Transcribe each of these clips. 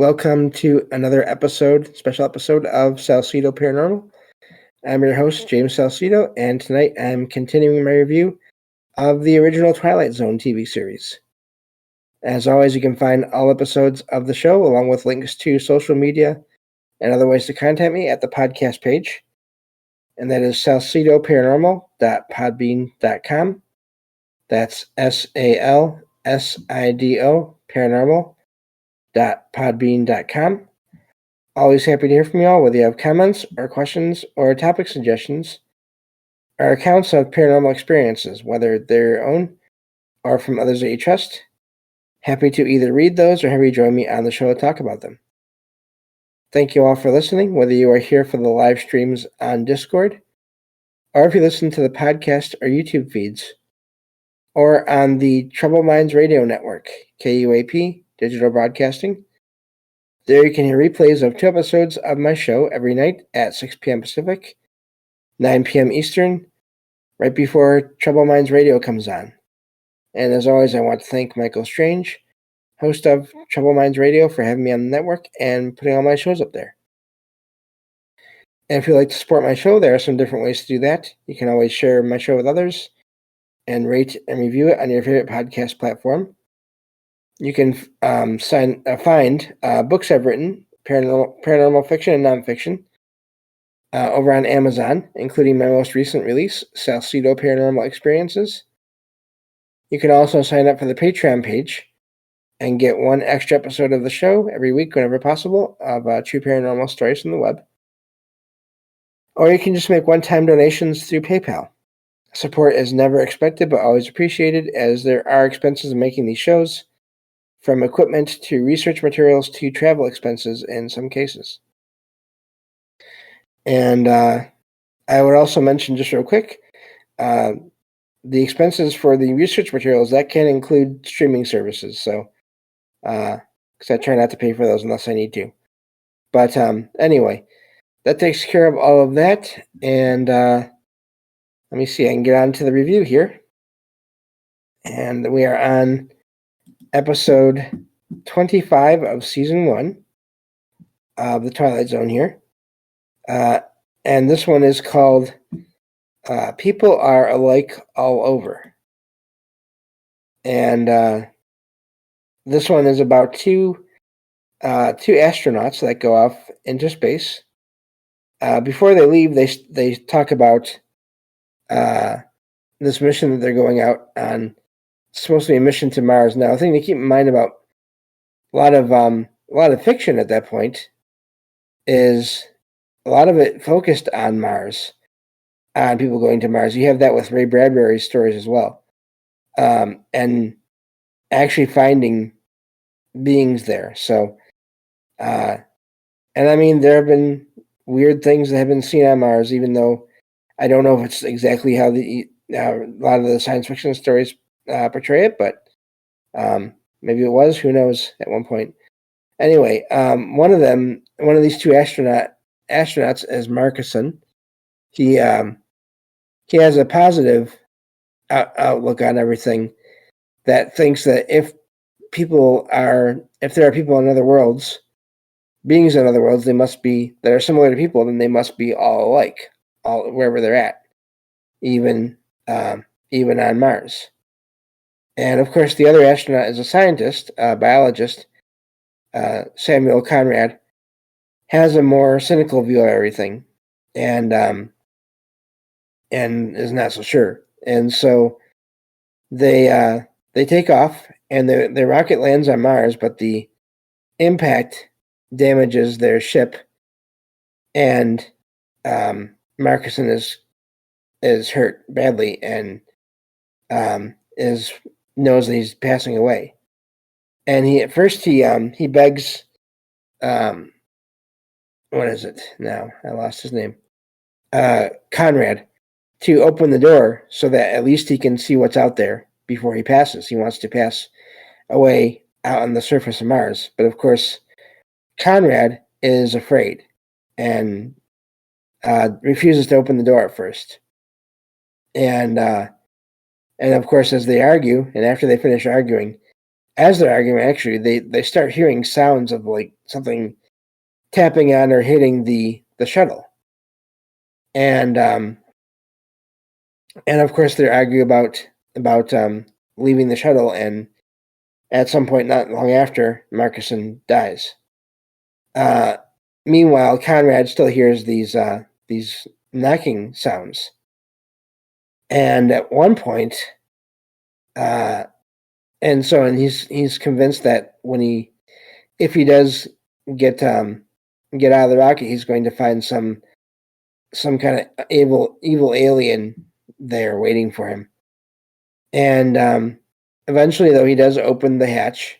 Welcome to another special episode of Salsidoparanormal. I'm your host, James Salsido, and tonight I'm continuing my review of the original Twilight Zone TV series. As always, you can find all episodes of the show, along with links to social media and other ways to contact me at the podcast page, and that is salsidoparanormal.podbean.com. That's SALSIDO paranormal.podbean.com. Always happy to hear from you all, whether you have comments or questions or topic suggestions or accounts of paranormal experiences, whether they're your own or from others that you trust. Happy to either read those or have you join me on the show to talk about them. Thank you all for listening, whether you are here for the live streams on Discord, or if you listen to the podcast or YouTube feeds, or on the Troubled Minds Radio Network, KUAP Digital Broadcasting. There you can hear replays of 2 episodes of my show every night at 6 p.m. Pacific, 9 p.m. Eastern, right before Troubled Minds Radio comes on. And as always, I want to thank Michael Strange, host of Troubled Minds Radio, for having me on the network and putting all my shows up there. And if you'd like to support my show, there are some different ways to do that. You can always share my show with others and rate and review it on your favorite podcast platform. You can find books I've written, paranormal fiction and nonfiction, over on Amazon, including my most recent release, Salsido Paranormal Experiences. You can also sign up for the Patreon page and get 1 extra episode of the show every week whenever possible of true paranormal stories from the web. Or you can just make one-time donations through PayPal. Support is never expected but always appreciated, as there are expenses in making these shows, from equipment to research materials to travel expenses in some cases. And I would also mention just real quick, the expenses for the research materials, that can include streaming services. So, because I try not to pay for those unless I need to. But anyway, that takes care of all of that. And let me see, I can get on to the review here. And we are on episode 25 of season 1 of the Twilight Zone here. And this one is called People Are Alike All Over. And this one is about two astronauts that go off into space. Before they leave, they talk about this mission that they're going out on. It's supposed to be a mission to Mars. Now, the thing to keep in mind about a lot of fiction at that point is a lot of it focused on Mars, on people going to Mars. You have that with Ray Bradbury's stories as well, and actually finding beings there. So, and I mean, there have been weird things that have been seen on Mars, even though I don't know if it's exactly how a lot of the science fiction stories portray it, but maybe it was. Who knows? At one point. Anyway, one of these 2 astronauts is Markison. He has a positive outlook on everything, that thinks that if there are people in other worlds, beings in other worlds, that are similar to people, then they must be all alike, all wherever they're at, even on Mars. And of course, the other astronaut is a scientist, a biologist, Samuel Conrad, has a more cynical view of everything, and is not so sure. And so they take off, and the rocket lands on Mars, but the impact damages their ship, and Markison is hurt badly and knows that he's passing away. And he begs, what is it now? I lost his name. Conrad, to open the door so that at least he can see what's out there before he passes. He wants to pass away out on the surface of Mars. But of course, Conrad is afraid and refuses to open the door at first. And of course, as they argue, and after they finish arguing, as they're arguing, actually, they start hearing sounds of like something tapping on or hitting the shuttle, and of course they're arguing about leaving the shuttle, and at some point, not long after, Marcuson dies. Meanwhile, Conrad still hears these knocking sounds, and at one point, and he's convinced that if he does get out of the rocket, he's going to find some kind of evil alien there waiting for him. And eventually, though, he does open the hatch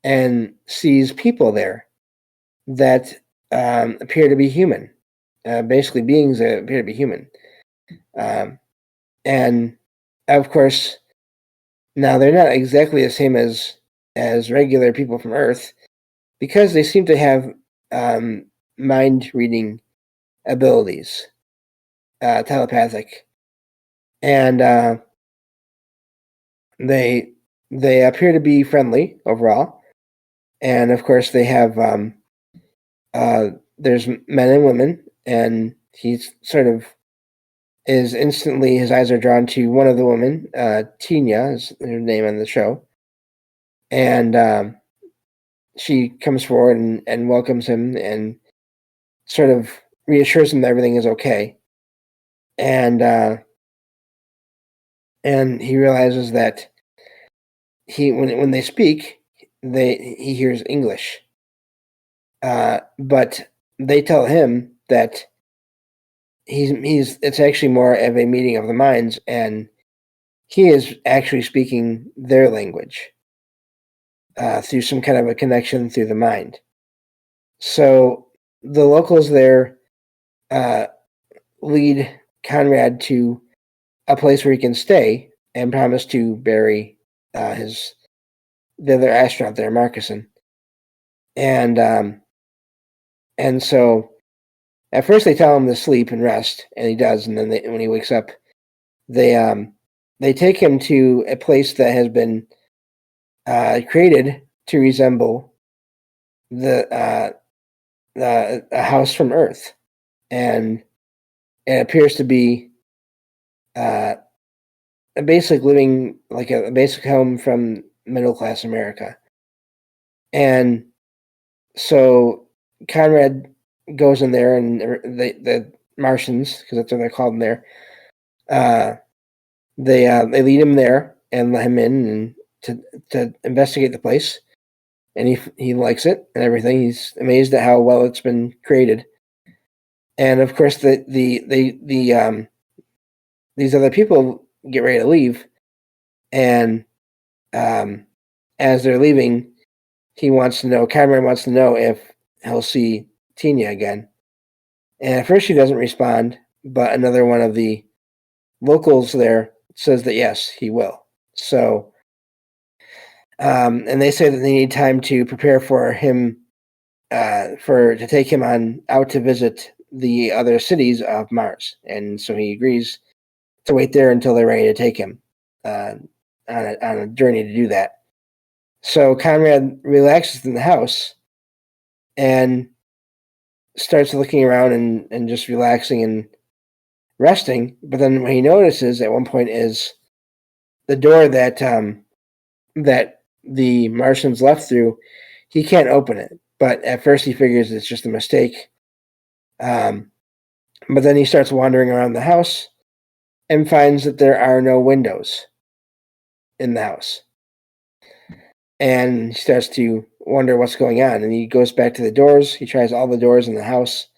and sees people there that appear to be human, basically beings that appear to be human. And of course, now they're not exactly the same as regular people from Earth, because they seem to have mind reading abilities, telepathic, and they appear to be friendly overall. And of course, they have there's men and women, and he's sort of is instantly, his eyes are drawn to one of the women, Tina is her name on the show, and she comes forward and welcomes him and sort of reassures him that everything is okay, and he realizes that when they speak, he hears English, but they tell him that it's actually more of a meeting of the minds, and he is actually speaking their language through some kind of a connection through the mind. So the locals there lead Conrad to a place where he can stay and promise to bury the other astronaut there, Marcuson. And so at first they tell him to sleep and rest, and he does. And then when he wakes up, they take him to a place that has been created to resemble a house from Earth, and it appears to be a basic living, like a basic home from middle class America. And so Conrad goes in there, and the Martians, because that's what they're called in there, they lead him there and let him in and to investigate the place, and he likes it and everything. He's amazed at how well it's been created. And of course, these other people get ready to leave, and as they're leaving, Cameron wants to know if he'll see Tina again. And at first she doesn't respond, but another one of the locals there says that yes, he will. So, and they say that they need time to prepare for him, to take him out to visit the other cities of Mars. And so he agrees to wait there until they're ready to take him on a journey to do that. So Conrad relaxes in the house and starts looking around and just relaxing and resting. But then what he notices at one point is the door that the Martians left through. He can't open it, but at first he figures it's just a mistake. But then he starts wandering around the house and finds that there are no windows in the house. And he starts to wonder what's going on. And he goes back to the doors. He tries all the doors in the house,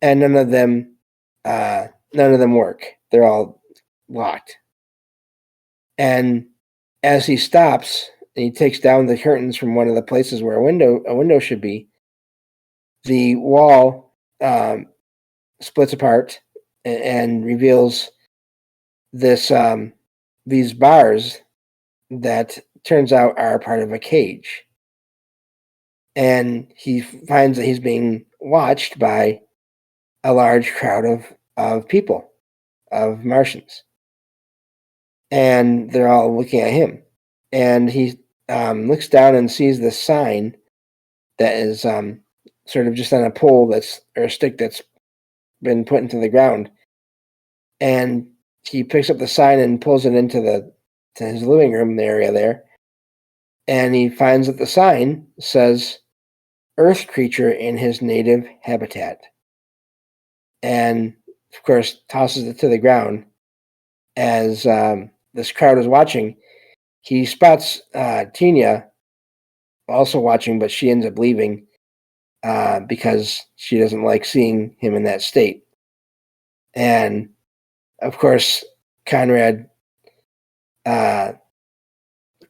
and none of them work. They're all locked. And as he stops and he takes down the curtains from one of the places where a window should be, the wall splits apart and reveals these bars that turns out are part of a cage. And he finds that he's being watched by a large crowd of people, of Martians. And they're all looking at him. And he looks down and sees the sign that is sort of just on a pole or a stick that's been put into the ground. And he picks up the sign and pulls it to his living room, the area there. And he finds that the sign says Earth creature in his native habitat. And of course, tosses it to the ground. As this crowd is watching, he spots Tina also watching, but she ends up leaving because she doesn't like seeing him in that state. And of course, Conrad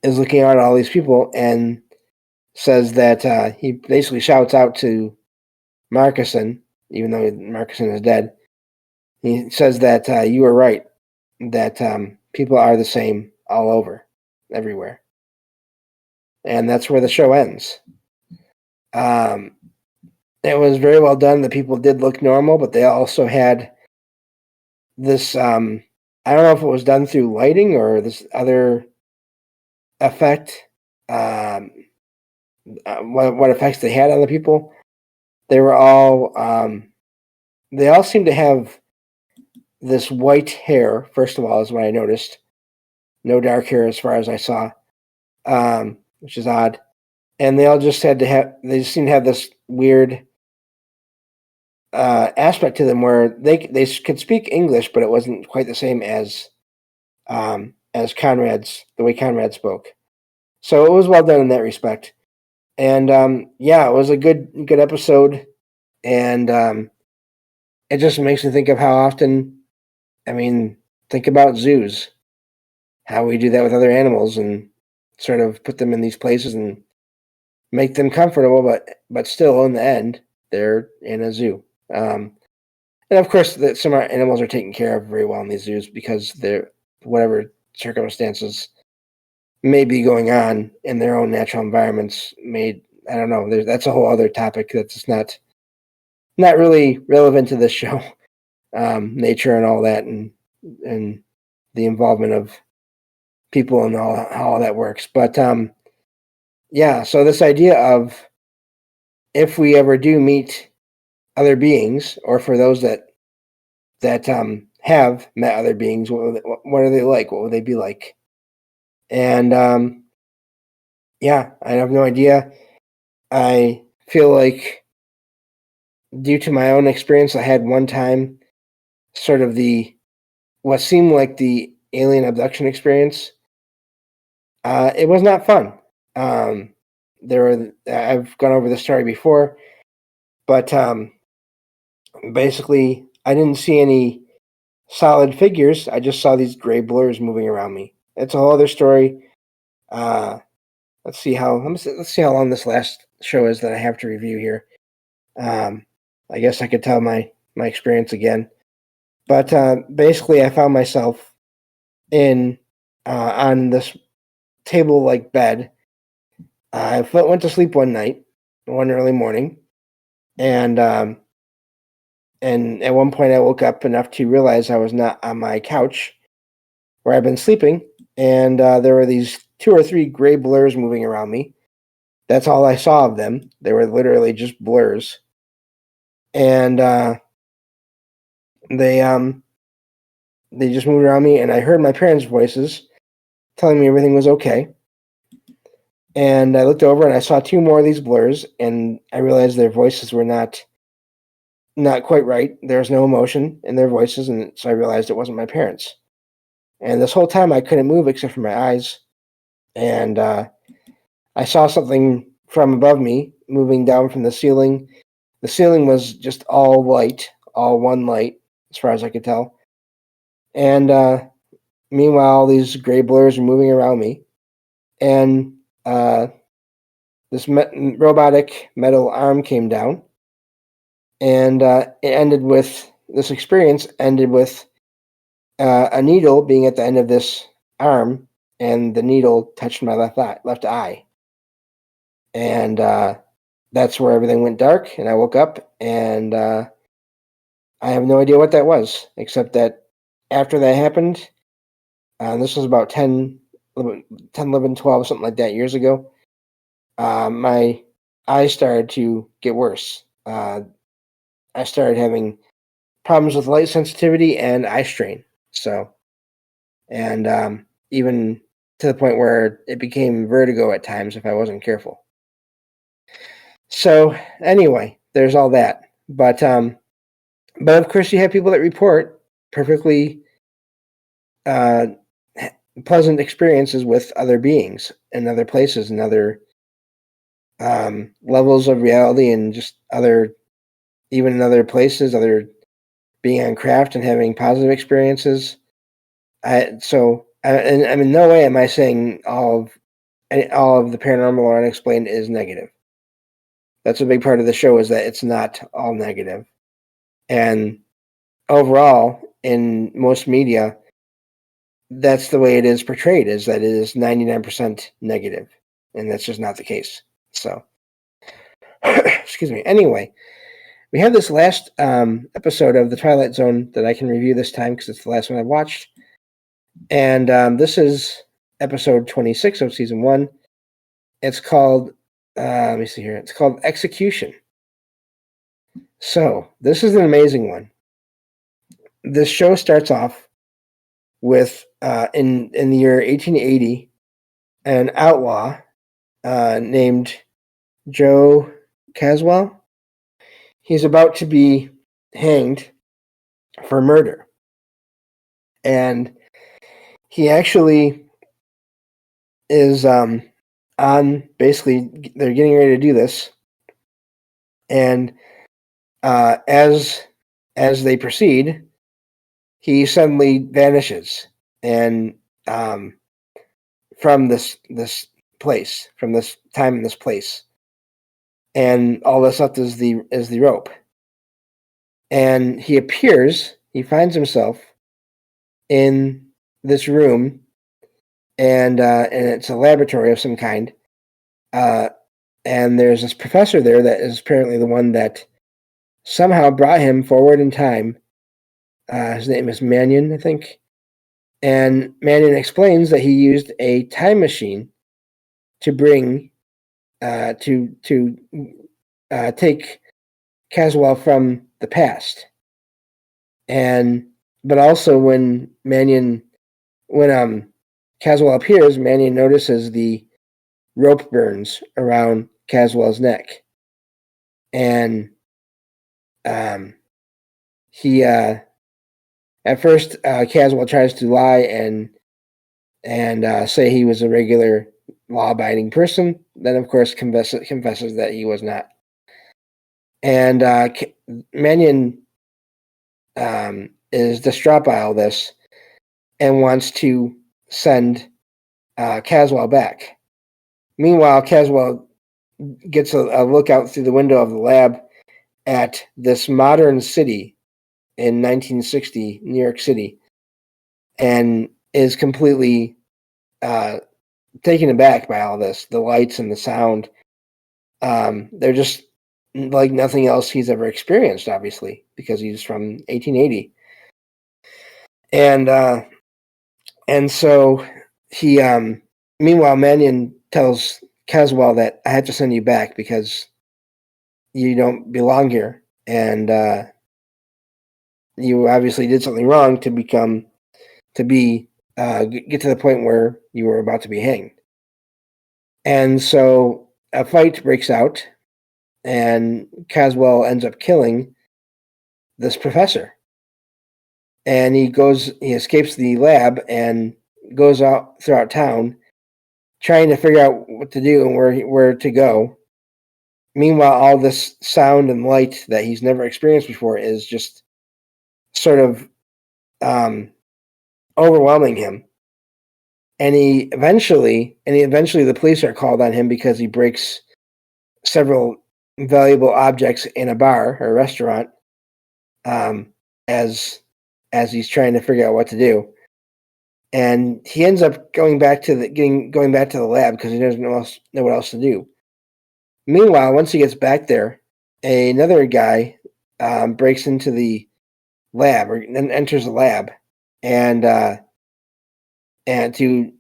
is looking out at all these people and says that he basically shouts out to Marcuson, even though Marcuson is dead. He says that you were right, that people are the same all over, everywhere. And that's where the show ends. It was very well done. The people did look normal, but they also had this, I don't know if it was done through lighting or this other effect, what effects they had on the people. They were all, they all seemed to have this white hair, first of all, is what I noticed. No dark hair as far as I saw, which is odd. And they all just they just seemed to have this weird aspect to them where they could speak English, but it wasn't quite the same as Conrad's, the way Conrad spoke. So it was well done in that respect. And yeah, it was a good episode. And it just makes me think of how often, think about zoos, how we do that with other animals and sort of put them in these places and make them comfortable, but still in the end, they're in a zoo. And of course, some animals are taken care of very well in these zoos because they're, whatever circumstances may be going on in their own natural environments, I don't know. That's a whole other topic that's just not really relevant to this show. Nature and all that, and the involvement of people and how all that works. But yeah, so this idea of if we ever do meet other beings, or for those that have met other beings, what are they like? What would they be like? And yeah, I have no idea. I feel like, due to my own experience, I had one time sort of what seemed like the alien abduction experience. It was not fun. I've gone over this story before, but basically, I didn't see any solid figures. I just saw these gray blurs moving around me. It's a whole other story. Let's see how long this last show is that I have to review here. I guess I could tell my experience again, but basically, I found myself on this table-like bed. I went to sleep one early morning, and at one point I woke up enough to realize I was not on my couch where I've been sleeping, and there were these 2 or 3 gray blurs moving around me. That's all I saw of them. They were literally just blurs, and they just moved around me, and I heard my parents' voices telling me everything was okay. And I looked over and I saw 2 more of these blurs, and I realized their voices were not quite right. There was no emotion in their voices, and so I realized it wasn't my parents. And this whole time I couldn't move except for my eyes. And I saw something from above me moving down from the ceiling. The ceiling was just all white, all one light, as far as I could tell. And meanwhile, these gray blurs were moving around me. And this robotic metal arm came down. And this experience ended with a needle being at the end of this arm, and the needle touched my left eye. And that's where everything went dark, and I woke up, and I have no idea what that was, except that after that happened, this was about 10, 10, 11, 12, something like that years ago, my eyes started to get worse. I started having problems with light sensitivity and eye strain. So, and even to the point where it became vertigo at times if I wasn't careful. So anyway, there's all that. But of course you have people that report perfectly pleasant experiences with other beings and other places and other levels of reality, and just even in other places, other being on craft and having positive experiences. And in no way am I saying all of the paranormal or unexplained is negative. That's a big part of the show, is that it's not all negative. And overall, in most media, that's the way it is portrayed, is that it is 99% negative. And that's just not the case. So, excuse me. Anyway, we have this last episode of the Twilight Zone that I can review this time because it's the last one I watched. And this is episode 26 of season 1. It's called, let me see here. It's called Execution. So, this is an amazing one. This show starts off with, in the year 1880, an outlaw named Joe Caswell. He's about to be hanged for murder. And he actually is basically, they're getting ready to do this. And as they proceed, he suddenly vanishes, and from this place, from this time in this place, and all that's left is the rope. And he finds himself in this room, and it's a laboratory of some kind. And there's this professor there that is apparently the one that somehow brought him forward in time. His name is Mannion, I think. And Mannion explains that he used a time machine to bring take Caswell from the past. But also when Caswell appears, Mannion notices the rope burns around Caswell's neck. And he at first Caswell tries to lie and say he was a regular law-abiding person. Then, of course, confesses that he was not. And Mannion is distraught by all this and wants to send Caswell back. Meanwhile, Caswell gets a look out through the window of the lab at this modern city in 1960, New York City, and is completely taken aback by all this, the lights and the sound. They're just like nothing else he's ever experienced, obviously, because he's from 1880. And so he, meanwhile, Mannion tells Caswell that I have to send you back because you don't belong here, and you obviously did something wrong to get to the point where you were about to be hanged. And so a fight breaks out, and Caswell ends up killing this professor. And he escapes the lab and goes out throughout town trying to figure out what to do and where to go. Meanwhile, all this sound and light that he's never experienced before is just sort of overwhelming him. And eventually the police are called on him because he breaks several valuable objects in a bar or a restaurant, as he's trying to figure out what to do. And he ends up going back to the lab because he doesn't know what else to do. Meanwhile, once he gets back there, another guy breaks into the lab, or enters the lab, and to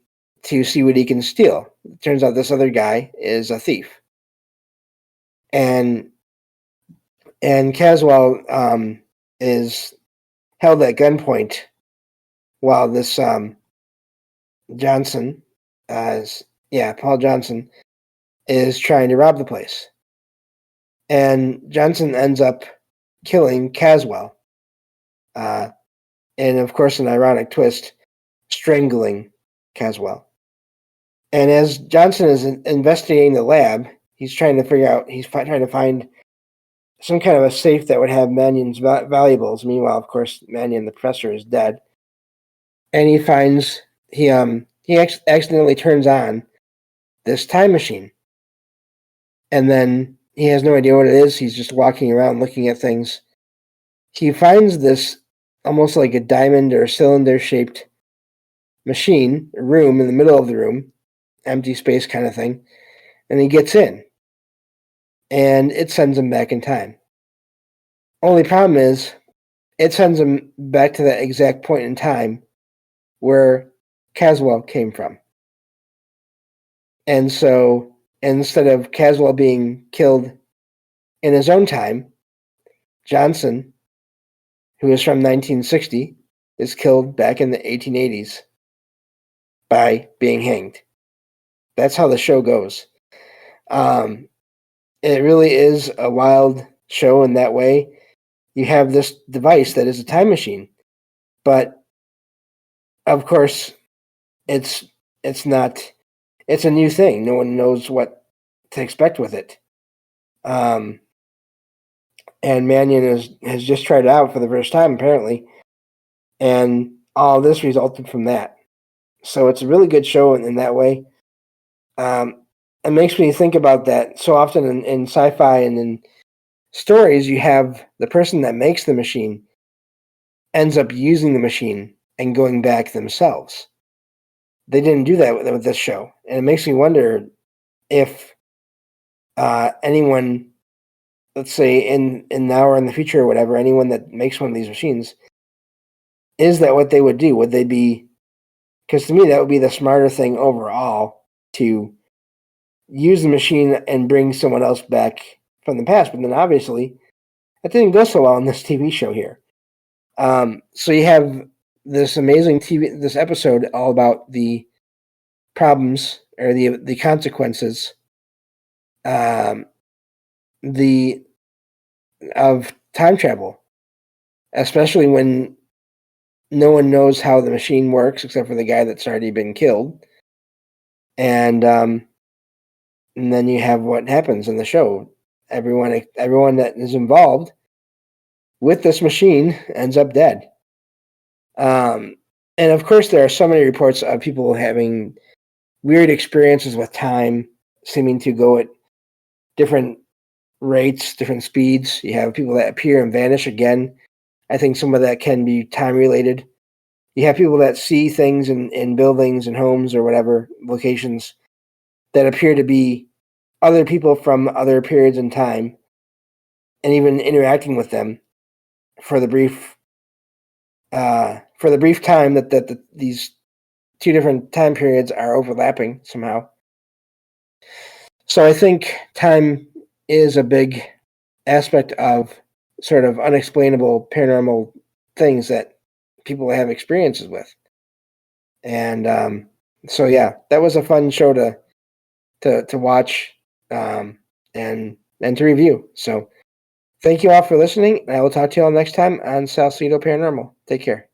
to see what he can steal. It turns out this other guy is a thief. And Caswell is held at gunpoint while this Johnson, Paul Johnson, is trying to rob the place. And Johnson ends up killing Caswell. And of course, an ironic twist, strangling Caswell. And as Johnson is investigating the lab, he's trying to find some kind of a safe that would have Mannion's valuables. Meanwhile, of course, Mannion, the professor, is dead. And he accidentally turns on this time machine. And then he has no idea what it is. He's just walking around looking at things. He finds this almost like a diamond or cylinder-shaped machine, a room in the middle of the room, empty space kind of thing, and he gets in. And it sends him back in time. Only problem is, it sends him back to that exact point in time where Caswell came from. And so, instead of Caswell being killed in his own time, Johnson, who is from 1960, is killed back in the 1880s by being hanged. That's how the show goes. It really is a wild show in that way. You have this device that is a time machine, but of course, it's not. It's a new thing. No one knows what to expect with it. And Mannion has just tried it out for the first time, apparently, and all this resulted from that. So it's a really good show in that way. It makes me think about that so often in sci-fi and in stories. You have the person that makes the machine ends up using the machine and going back themselves. They didn't do that with this show, and it makes me wonder if anyone, let's say in now or in the future or whatever, anyone that makes one of these machines, is that what they would do? Would they be? Because to me, that would be the smarter thing overall, to use the machine and bring someone else back from the past. But then obviously, that didn't go so well in this TV show here. So you have this amazing this episode all about the problems or the consequences of time travel, especially when no one knows how the machine works except for the guy that's already been killed. And then you have what happens in the show. Everyone that is involved with this machine ends up dead. And of course, there are so many reports of people having weird experiences with time, seeming to go at different rates, different speeds. You have people that appear and vanish again. I think some of that can be time related. You have people that see things in buildings and homes or whatever locations that appear to be other people from other periods in time, and even interacting with them for the brief time that these two different time periods are overlapping somehow. So I think time is a big aspect of sort of unexplainable paranormal things that people have experiences with. And so yeah, that was a fun show to watch and to review. So thank you all for listening, and I will talk to you all next time on Salsidoparanormal. Take care.